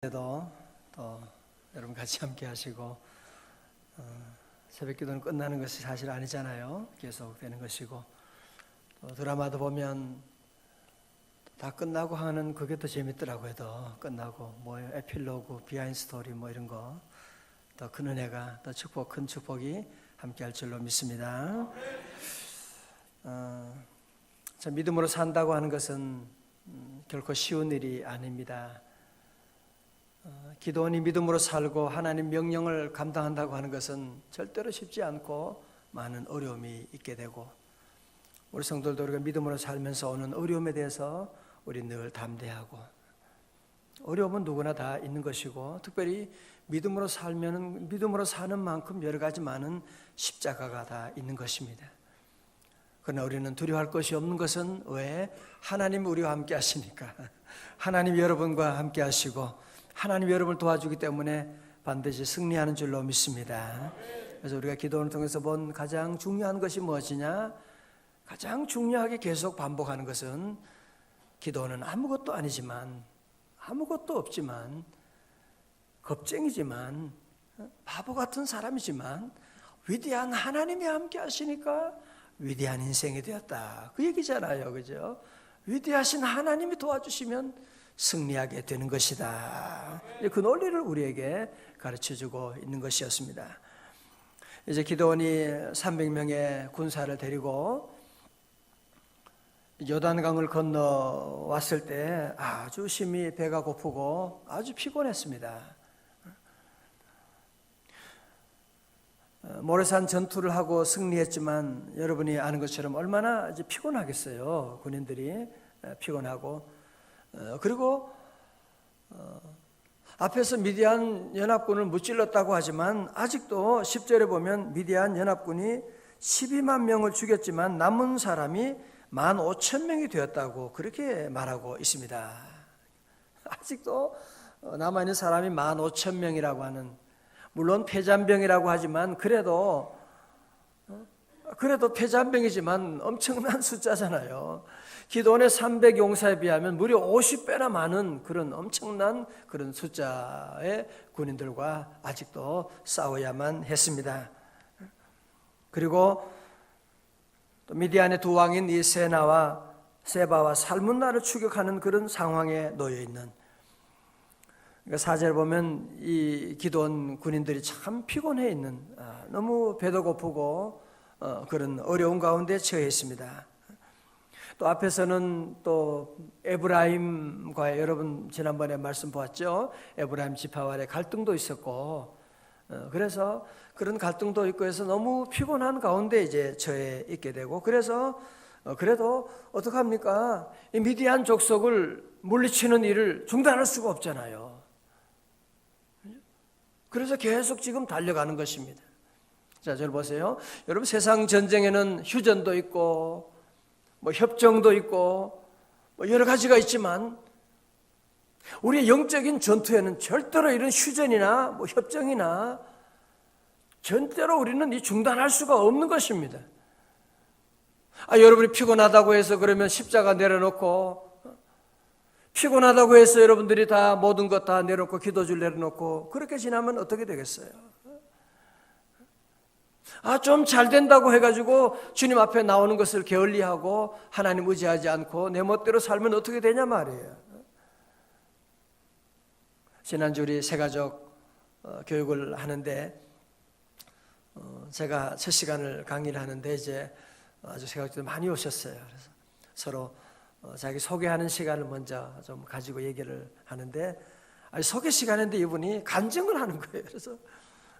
또 여러분 같이 함께 하시고 새벽 기도는 끝나는 것이 사실 아니잖아요. 계속 되는 것이고 또 드라마도 보면 다 끝나고 하는 그게 더 재밌더라고요. 더 끝나고 뭐 에필로그, 비하인드 스토리 뭐 이런 거 더 큰 은혜가 더 축복, 큰 축복이 함께 할 줄로 믿습니다. 저 믿음으로 산다고 하는 것은 결코 쉬운 일이 아닙니다. 기도원이 믿음으로 살고 하나님 명령을 감당한다고 하는 것은 절대로 쉽지 않고 많은 어려움이 있게 되고 우리 성도들도 우리가 믿음으로 살면서 오는 어려움에 대해서 우리 늘 담대하고 어려움은 누구나 다 있는 것이고 특별히 믿음으로 살면 믿음으로 사는 만큼 여러 가지 많은 십자가가 다 있는 것입니다. 그러나 우리는 두려워할 것이 없는 것은 왜? 하나님이 우리와 함께 하시니까 하나님이 여러분과 함께 하시고 하나님 여러분을 도와주기 때문에 반드시 승리하는 줄로 믿습니다. 그래서 우리가 기도를 통해서 본 가장 중요한 것이 무엇이냐? 가장 중요하게 계속 반복하는 것은 기도는 아무것도 아니지만 아무것도 없지만 겁쟁이지만 바보 같은 사람이지만 위대한 하나님이 함께 하시니까 위대한 인생이 되었다. 그 얘기잖아요. 그죠? 위대하신 하나님이 도와주시면 승리하게 되는 것이다. 그 논리를 우리에게 가르쳐주고 있는 것이었습니다. 이제 기드온이 300명의 군사를 데리고 요단강을 건너왔을 때 아주 심히 배가 고프고 아주 피곤했습니다. 모래산 전투를 하고 승리했지만 여러분이 아는 것처럼 얼마나 이제 피곤하겠어요. 군인들이 피곤하고 그리고 앞에서 미디안 연합군을 무찔렀다고 하지만 아직도 10절에 보면 미디안 연합군이 12만 명을 죽였지만 남은 사람이 15,000명이 되었다고 그렇게 말하고 있습니다. 아직도 남아있는 사람이 15,000명이라고 하는, 물론 패잔병이라고 하지만 그래도 패잔병이지만 엄청난 숫자잖아요. 기드온의 300용사에 비하면 무려 50배나 많은 그런 엄청난 그런 숫자의 군인들과 아직도 싸워야만 했습니다. 그리고 또 미디안의 두 왕인 이 세바와 살문나를 추격하는 그런 상황에 놓여 있는, 그러니까 4절 보면 이 기드온 군인들이 참 피곤해 있는, 너무 배도 고프고 그런 어려운 가운데 처해 있습니다. 또 앞에서는 또 에브라임과, 여러분 지난번에 말씀 보았죠. 에브라임 지파와의 갈등도 있었고, 그래서 그런 갈등도 있고 해서 너무 피곤한 가운데 이제 처해 있게 되고, 그래서 그래도 어떡합니까? 이 미디안 족속을 물리치는 일을 중단할 수가 없잖아요. 그래서 계속 지금 달려가는 것입니다. 자, 저를 보세요. 여러분, 세상 전쟁에는 휴전도 있고 뭐 협정도 있고 뭐 여러 가지가 있지만 우리의 영적인 전투에는 절대로 이런 휴전이나 뭐 협정이나 절대로 우리는 이 중단할 수가 없는 것입니다. 여러분이 피곤하다고 해서 그러면 십자가 내려놓고, 피곤하다고 해서 여러분들이 다 모든 것 다 내려놓고 기도줄 내려놓고 그렇게 지나면 어떻게 되겠어요? 좀 잘 된다고 해가지고 주님 앞에 나오는 것을 게을리하고 하나님 의지하지 않고 내 멋대로 살면 어떻게 되냐 말이에요. 지난주 우리 새가족 교육을 하는데 제가 첫 시간을 강의를 하는데 이제 아주 새가족들 많이 오셨어요. 그래서 서로 자기 소개하는 시간을 먼저 좀 가지고 얘기를 하는데, 소개 시간인데 이분이 간증을 하는 거예요. 그래서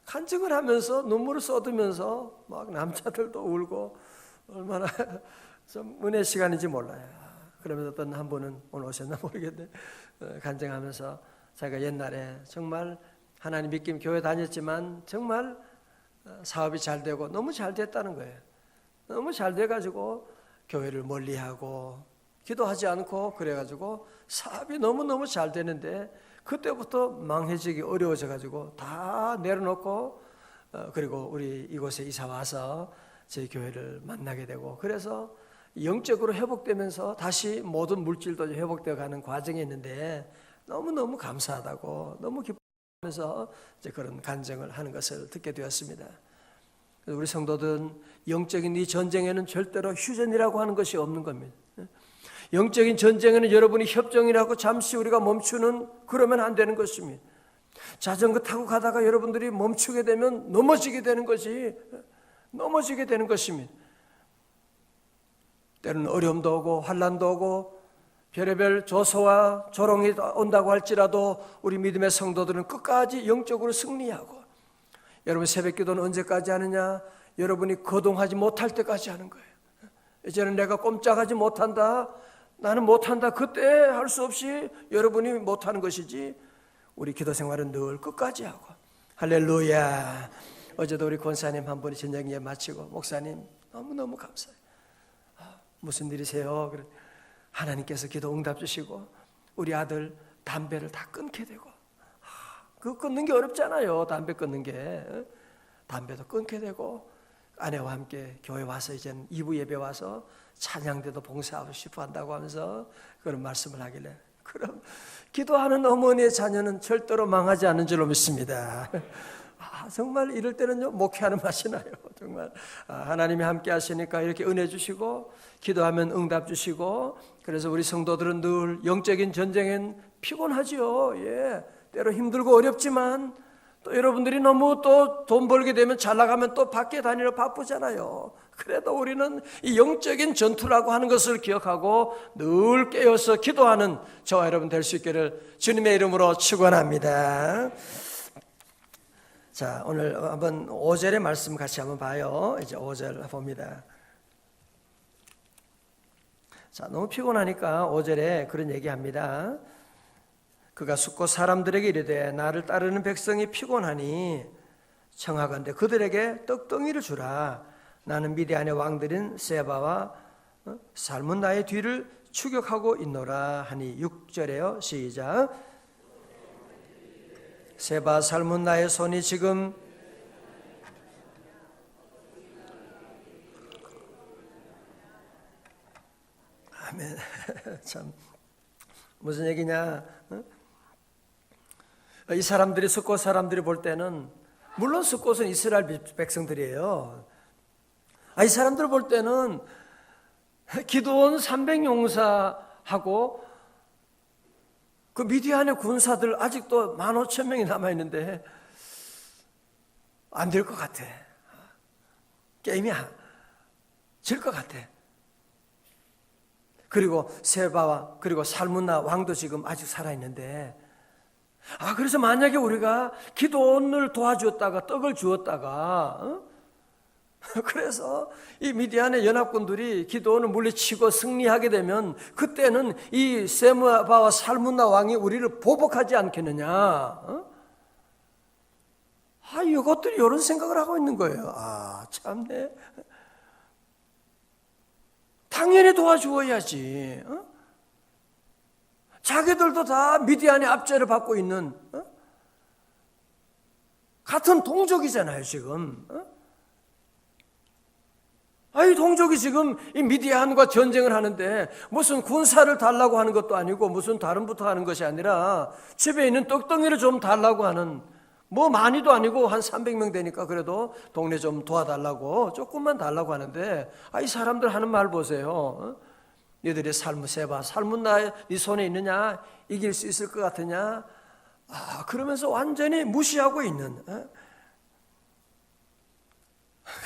간증을 하면서 눈물을 쏟으면서 막 남자들도 울고 얼마나 좀 은혜 시간인지 몰라요. 그러면서 어떤 한 분은 오늘 오셨나 모르겠는데 간증하면서 자기가 옛날에 정말 하나님 믿긴 교회 다녔지만 정말 사업이 잘 되고 너무 잘 됐다는 거예요. 너무 잘 돼가지고 교회를 멀리하고 기도하지 않고 그래가지고 사업이 너무너무 잘 되는데 그때부터 망해지기 어려워져가지고 다 내려놓고 그리고 우리 이곳에 이사 와서 저희 교회를 만나게 되고, 그래서 영적으로 회복되면서 다시 모든 물질도 회복되어 가는 과정이 있는데 너무너무 감사하다고 너무 기뻐하면서 이제 그런 간증을 하는 것을 듣게 되었습니다. 우리 성도들은 영적인 이 전쟁에는 절대로 휴전이라고 하는 것이 없는 겁니다. 영적인 전쟁에는 여러분이 협정이라고 잠시 우리가 멈추는 그러면 안 되는 것입니다. 자전거 타고 가다가 여러분들이 멈추게 되면 넘어지게 되는 것입니다. 때로는 어려움도 오고 환난도 오고 별의별 조소와 조롱이 온다고 할지라도 우리 믿음의 성도들은 끝까지 영적으로 승리하고, 여러분 새벽기도는 언제까지 하느냐? 여러분이 거동하지 못할 때까지 하는 거예요. 이제는 내가 꼼짝하지 못한다, 나는 못한다, 그때 할 수 없이 여러분이 못하는 것이지, 우리 기도 생활은 늘 끝까지 하고. 할렐루야. 어제도 우리 권사님 한 분이 저녁에 마치고, 목사님 너무너무 감사해요. 무슨 일이세요? 그래. 하나님께서 기도 응답 주시고 우리 아들 담배를 다 끊게 되고, 그거 끊는 게 어렵잖아요. 담배 끊는 게. 담배도 끊게 되고, 아내와 함께 교회 와서 이제는 2부 예배 와서 찬양대도 봉사하고 싶어 한다고 하면서 그런 말씀을 하길래, 그럼 기도하는 어머니의 자녀는 절대로 망하지 않는 줄로 믿습니다. 정말 이럴 때는요, 목회하는 맛이 나요. 정말 하나님이 함께 하시니까 이렇게 은혜 주시고 기도하면 응답 주시고, 그래서 우리 성도들은 늘 영적인 전쟁엔 피곤하지요. 예, 때로 힘들고 어렵지만 또 여러분들이 너무 또 돈 벌게 되면 잘 나가면 또 밖에 다니러 바쁘잖아요. 그래도 우리는 이 영적인 전투라고 하는 것을 기억하고 늘 깨어서 기도하는 저와 여러분 될 수 있기를 주님의 이름으로 축원합니다. 자, 오늘 한번 5절의 말씀 같이 한번 봐요. 이제 5절 봅니다. 자, 너무 피곤하니까 5절에 그런 얘기합니다. 그가 숫고 사람들에게 이르되 나를 따르는 백성이 피곤하니 청하건대 그들에게 떡덩이를 주라. 나는 미디안의 왕들인 세바와 살문 나의 뒤를 추격하고 있노라 하니. 6절에요. 시작. 세바 살문 나의 손이 지금 아멘. 참 무슨 얘기냐? 이 사람들이 숫곳 사람들이 볼 때는, 물론 숫곳은 이스라엘 백성들이에요. 이 사람들 볼 때는 기드온 300용사하고 그 미디안의 군사들 아직도 15,000명이 남아있는데 안 될 것 같아. 게임이 질 것 같아. 그리고 세바와 그리고 살문나 왕도 지금 아직 살아있는데, 그래서 만약에 우리가 기드온을 도와주었다가 떡을 주었다가 그래서 이 미디안의 연합군들이 기드온을 물리치고 승리하게 되면 그때는 이 세바와 살문나 왕이 우리를 보복하지 않겠느냐. 이것들이 이런 생각을 하고 있는 거예요. 참네. 당연히 도와주어야지. 자기들도 다 미디안의 압제를 받고 있는 같은 동족이잖아요, 지금. 이 동족이 지금 이 미디안과 전쟁을 하는데 무슨 군사를 달라고 하는 것도 아니고 무슨 다른 부터 하는 것이 아니라 집에 있는 떡덩이를 좀 달라고 하는, 뭐 많이도 아니고 한 300명 되니까 그래도 동네 좀 도와달라고 조금만 달라고 하는데, 이 사람들 하는 말 보세요. 너희들이 세바 살문나 네 손에 있느냐? 이길 수 있을 것 같으냐? 그러면서 완전히 무시하고 있는.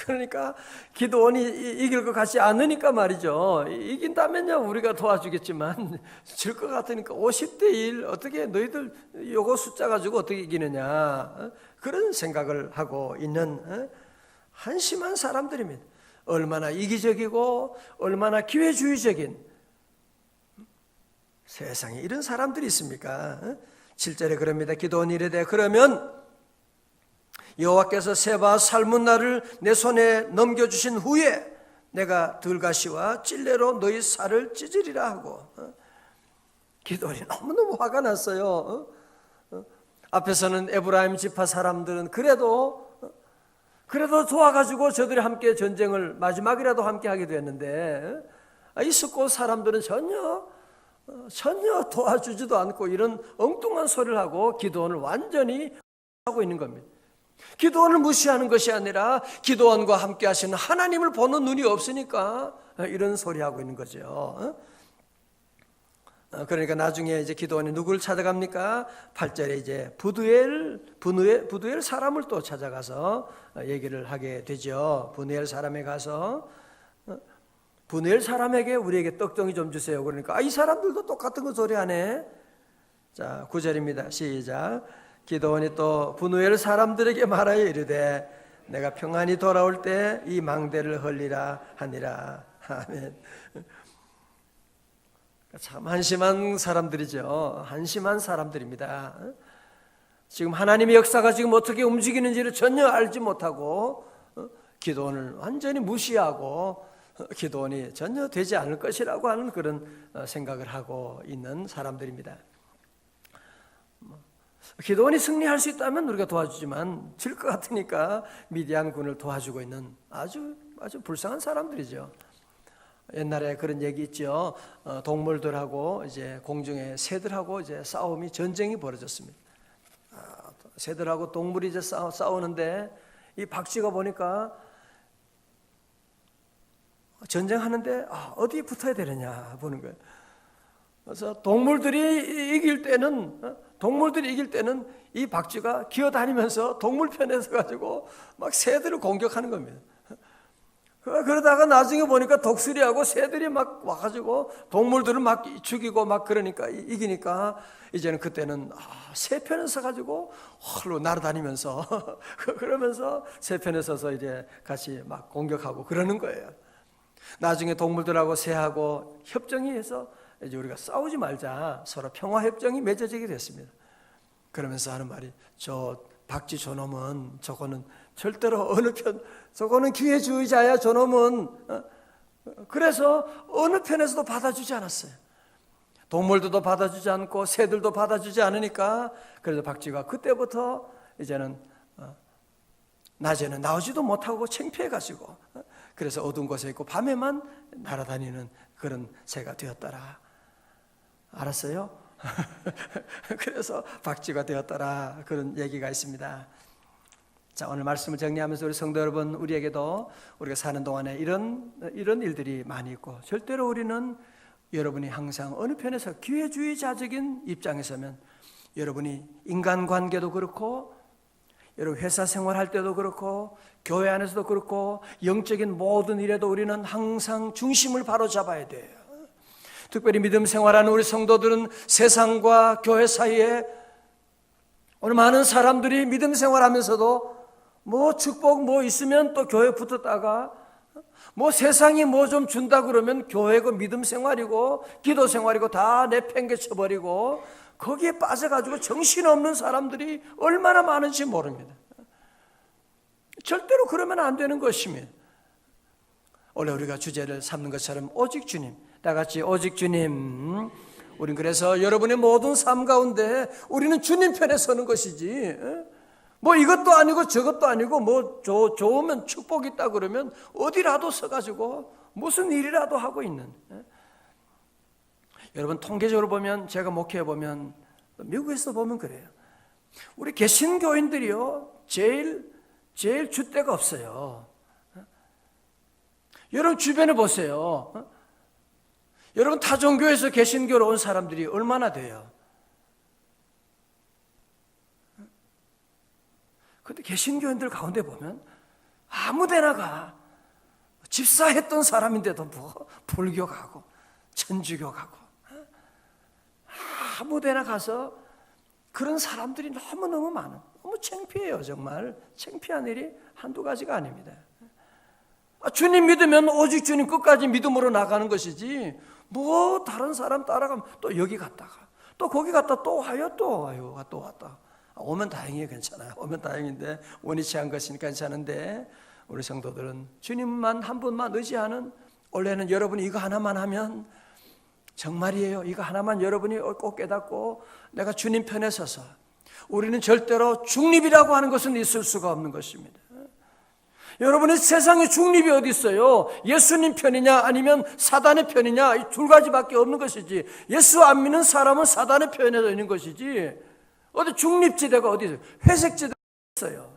그러니까 기드온이 이길 것 같지 않으니까 말이죠. 이긴다면요 우리가 도와주겠지만 질 것 같으니까 50대 1 어떻게 너희들 요거 숫자 가지고 어떻게 이기느냐, 그런 생각을 하고 있는 한심한 사람들입니다. 얼마나 이기적이고 얼마나 기회주의적인 세상에 이런 사람들이 있습니까? 7절에 그럽니다. 기드온이 이르되 그러면 여호와께서 세바 살문나를 내 손에 넘겨주신 후에 내가 들가시와 찔레로 너희 살을 찢으리라 하고. 기드온이 너무너무 화가 났어요. 앞에서는 에브라임 지파 사람들은 그래도 도와가지고 저들이 함께 전쟁을 마지막이라도 함께 하게 됐는데, 이 숫곳 사람들은 전혀 전혀 도와주지도 않고 이런 엉뚱한 소리를 하고 기도원을 완전히 하고 있는 겁니다. 기도원을 무시하는 것이 아니라 기도원과 함께 하시는 하나님을 보는 눈이 없으니까 이런 소리 하고 있는 거죠. 그러니까 나중에 이제 기도원이 누구를 찾아갑니까? 8절에 이제 부누엘 사람을 또 찾아가서 얘기를 하게 되죠. 부누엘 사람에 가서 부누엘 사람에게 우리에게 떡덩이 좀 주세요. 그러니까 이 사람들도 똑같은 거 소리하네. 자, 9절입니다. 시작. 기도원이 또 부누엘 사람들에게 말하여 이르되 내가 평안히 돌아올 때 이 망대를 헐리라 하니라. 아멘. 참 한심한 사람들이죠. 한심한 사람들입니다. 지금 하나님의 역사가 지금 어떻게 움직이는지를 전혀 알지 못하고 기도원을 완전히 무시하고 기도원이 전혀 되지 않을 것이라고 하는 그런 생각을 하고 있는 사람들입니다. 기도원이 승리할 수 있다면 우리가 도와주지만 질 것 같으니까 미디안 군을 도와주고 있는 아주 불쌍한 사람들이죠. 옛날에 그런 얘기 있죠. 동물들하고 이제 공중에 새들하고 이제 싸움이 전쟁이 벌어졌습니다. 새들하고 동물이 이제 싸우는데 이 박쥐가 보니까 전쟁하는데 어디에 붙어야 되느냐 보는 거예요. 그래서 동물들이 이길 때는 이 박쥐가 기어다니면서 동물 편에 서 가지고 막 새들을 공격하는 겁니다. 그러다가 나중에 보니까 독수리하고 새들이 막 와가지고 동물들을 막 죽이고 막 그러니까 이기니까 이제는 그때는 새 편에 서가지고 홀로 날아다니면서 그러면서 새 편에 서서 이제 같이 막 공격하고 그러는 거예요. 나중에 동물들하고 새하고 협정이 해서 이제 우리가 싸우지 말자 서로 평화협정이 맺어지게 됐습니다. 그러면서 하는 말이 저 박쥐 저놈은 저거는 절대로 어느 편 저거는 기회주의자야 저놈은 그래서 어느 편에서도 받아주지 않았어요. 동물들도 받아주지 않고 새들도 받아주지 않으니까 그래서 박쥐가 그때부터 이제는 낮에는 나오지도 못하고 창피해가지고 그래서 어두운 곳에 있고 밤에만 날아다니는 그런 새가 되었더라. 알았어요? 그래서 박쥐가 되었더라 그런 얘기가 있습니다. 자, 오늘 말씀을 정리하면서 우리 성도 여러분, 우리에게도 우리가 사는 동안에 이런 일들이 많이 있고 절대로 우리는 여러분이 항상 어느 편에서 기회주의자적인 입장에 서면 여러분이 인간관계도 그렇고 여러분 회사 생활할 때도 그렇고 교회 안에서도 그렇고 영적인 모든 일에도 우리는 항상 중심을 바로잡아야 돼요. 특별히 믿음 생활하는 우리 성도들은 세상과 교회 사이에 오늘 많은 사람들이 믿음 생활하면서도 뭐 축복 뭐 있으면 또 교회 붙었다가 뭐 세상이 뭐 좀 준다 그러면 교회고 믿음 생활이고 기도 생활이고 다 내팽개쳐 버리고 거기에 빠져가지고 정신없는 사람들이 얼마나 많은지 모릅니다. 절대로 그러면 안 되는 것입니다. 원래 우리가 주제를 삼는 것처럼 오직 주님, 다 같이 오직 주님. 우린 그래서 여러분의 모든 삶 가운데 우리는 주님 편에 서는 것이지 뭐 이것도 아니고 저것도 아니고 뭐 좋으면 축복이 있다 그러면 어디라도 서가지고 무슨 일이라도 하고 있는. 여러분 통계적으로 보면 제가 목회해 보면 미국에서 보면 그래요. 우리 개신교인들이요 제일 줏대가 없어요. 여러분 주변에 보세요. 여러분 타종교에서 개신교로 온 사람들이 얼마나 돼요? 그런데 개신교인들 가운데 보면 아무데나 가. 집사했던 사람인데도 뭐 불교 가고 천주교 가고 아무데나 가서 그런 사람들이 너무너무 많아. 너무 창피해요. 정말 창피한 일이 한두 가지가 아닙니다. 주님 믿으면 오직 주님 끝까지 믿음으로 나가는 것이지 뭐 다른 사람 따라가면 또 여기 갔다가 또 거기 갔다 또 와요 또 와요 또 왔다. 오면 다행이에요. 괜찮아요. 오면 다행인데 원치 않은 것이니까 괜찮은데 우리 성도들은 주님만 한 분만 의지하는 원래는 여러분이 이거 하나만 하면 정말이에요. 이거 하나만 여러분이 꼭 깨닫고 내가 주님 편에 서서 우리는 절대로 중립이라고 하는 것은 있을 수가 없는 것입니다. 여러분의 세상에 중립이 어디 있어요? 예수님 편이냐 아니면 사단의 편이냐, 이 두 가지밖에 없는 것이지. 예수 안 믿는 사람은 사단의 편에 있는 것이지 어디 중립지대가 어디 있어요? 회색지대가 있어요.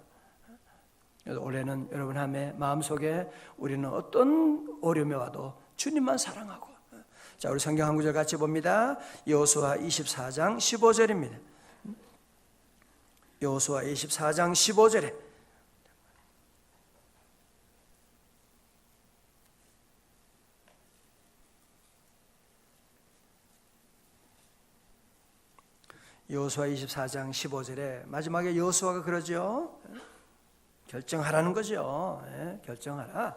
그래서 올해는 여러분 함에 마음속에 우리는 어떤 어려움이 와도 주님만 사랑하고. 자, 우리 성경 한 구절 같이 봅니다. 여호수아 24장 15절입니다. 여호수아 24장 15절에 여호수아 24장 15절에 마지막에 여호수아가 그러죠. 결정하라는 거죠. 결정하라.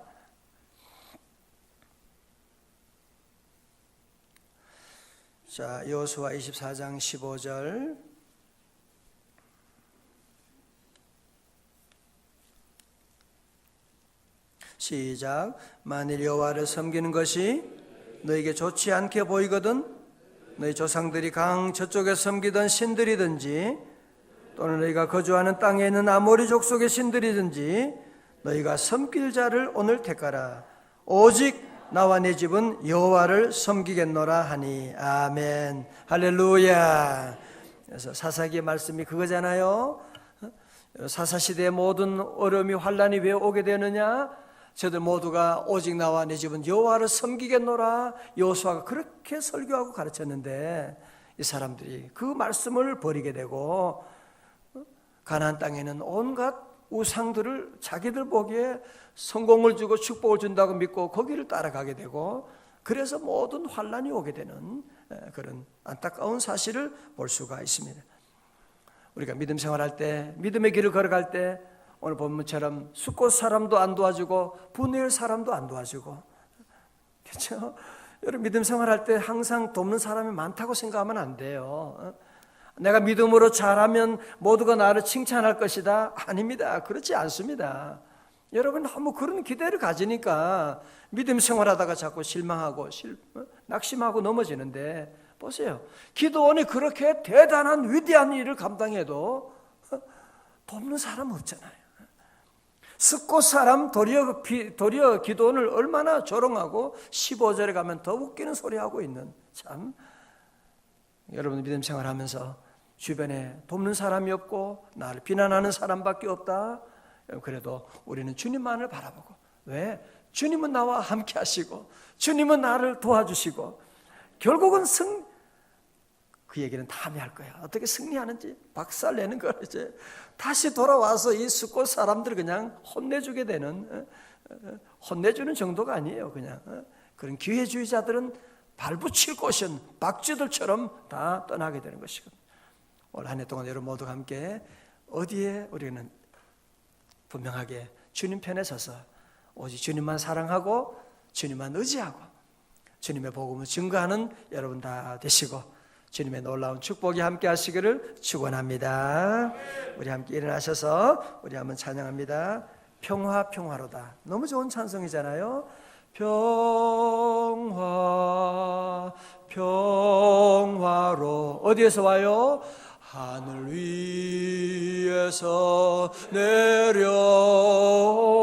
자, 여호수아 24장 15절 시작. 만일 여호와를 섬기는 것이 너에게 좋지 않게 보이거든 너희 조상들이 강 저쪽에 섬기던 신들이든지 또는 너희가 거주하는 땅에 있는 아모리 족속의 신들이든지 너희가 섬길 자를 오늘 택하라. 오직 나와 내 집은 여호와를 섬기겠노라 하니. 아멘. 할렐루야. 그래서 사사기의 말씀이 그거잖아요. 사사시대의 모든 어려움이 환란이 왜 오게 되느냐? 저들 모두가 오직 나와 내 집은 여호와를 섬기겠노라. 여호수아가 그렇게 설교하고 가르쳤는데 이 사람들이 그 말씀을 버리게 되고 가나안 땅에는 온갖 우상들을 자기들 보기에 성공을 주고 축복을 준다고 믿고 거기를 따라가게 되고, 그래서 모든 환란이 오게 되는 그런 안타까운 사실을 볼 수가 있습니다. 우리가 믿음 생활할 때, 믿음의 길을 걸어갈 때 오늘 본문처럼 숫곳 사람도 안 도와주고 분해일 사람도 안 도와주고, 그렇죠? 여러분 믿음 생활할 때 항상 돕는 사람이 많다고 생각하면 안 돼요. 내가 믿음으로 잘하면 모두가 나를 칭찬할 것이다. 아닙니다. 그렇지 않습니다. 여러분 너무 그런 기대를 가지니까 믿음 생활하다가 자꾸 실망하고 낙심하고 넘어지는데, 보세요. 기도원이 그렇게 대단한 위대한 일을 감당해도 돕는 사람 없잖아요. 숫곳 사람 도리어 기도원을 얼마나 조롱하고 15절에 가면 더 웃기는 소리하고 있는, 참 여러분 믿음 생활하면서 주변에 돕는 사람이 없고 나를 비난하는 사람밖에 없다. 그래도 우리는 주님만을 바라보고, 왜? 주님은 나와 함께 하시고 주님은 나를 도와주시고 결국은 그 얘기는 다음에 할 거야. 어떻게 승리하는지 박살내는 걸 이제 다시 돌아와서 이 숫곳 사람들 그냥 혼내주게 되는, 혼내주는 정도가 아니에요. 그냥 그런 기회주의자들은 발붙일 곳은 박쥐들처럼 다 떠나게 되는 것이거든요. 올 한 해 동안 여러분 모두가 함께 어디에 우리는 분명하게 주님 편에 서서 오직 주님만 사랑하고 주님만 의지하고 주님의 복음을 증거하는 여러분 다 되시고 주님의 놀라운 축복이 함께 하시기를 축원합니다. 우리 함께 일어나셔서 우리 한번 찬양합니다. 평화 평화로다. 너무 좋은 찬송이잖아요. 평화 평화로. 어디에서 와요? 하늘 위에서 내려